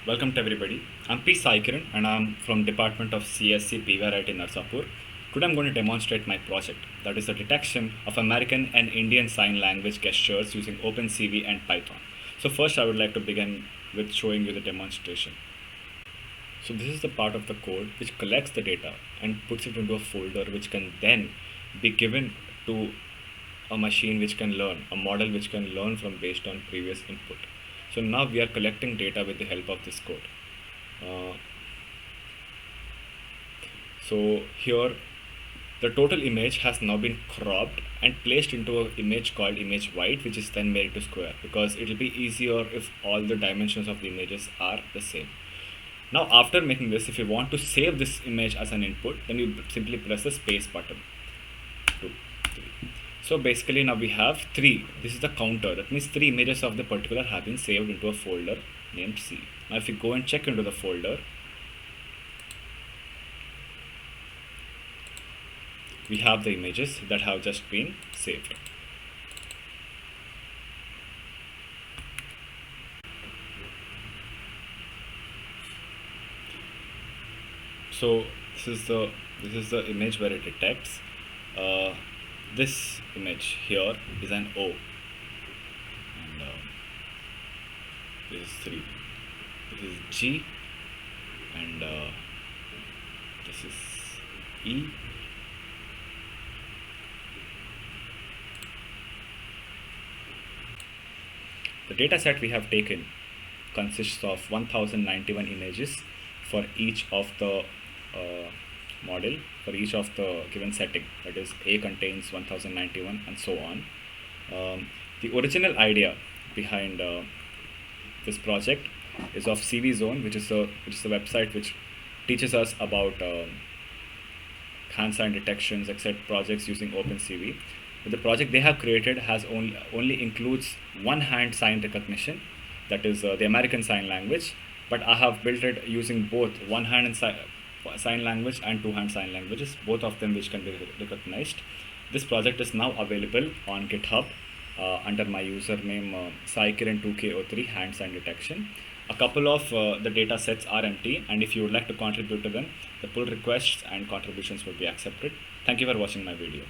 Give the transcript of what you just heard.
Welcome to everybody. I'm P. Sai Kiran and I'm from Department of CSC PVRIT in Narsapur. Today I'm going to demonstrate my project, that is the detection of American and Indian Sign Language gestures using OpenCV and Python. So first I would like to begin with showing you the demonstration. So this is the part of the code which collects the data and puts it into a folder which can then be given to a machine which can learn, a model which can learn from based on previous input. So now we are collecting data with the help of this code. So here the total image has now been cropped and placed into an image called image white, which is then made to square because it will be easier if all the dimensions of the images are the same. Now after making this, if you want to save this image as an input, then you simply press the space button. 2, 3. So basically now we have 3. This is the counter. That means 3 images of the particular have been saved into a folder named C. Now if you go and check into the folder, we have the images that have just been saved. So this is the image where it detects. This image here is an O, and this is 3. This is G, and this is E. The data set we have taken consists of 1091 images for each of the model, for each of the given setting, that is A contains 1091 and so on. The original idea behind this project is of CV Zone, which is a website which teaches us about hand sign detections, etc. projects using OpenCV. But the project they have created has only includes one hand sign recognition, that is the American Sign Language, but I have built it using both one hand sign language and two hand sign languages, both of them which can be recognized. This project is now available on GitHub under my username SaiKiran2K03 hand sign detection. A couple of the data sets are empty, and if you would like to contribute to them, the pull requests and contributions will be accepted. Thank you for watching my video.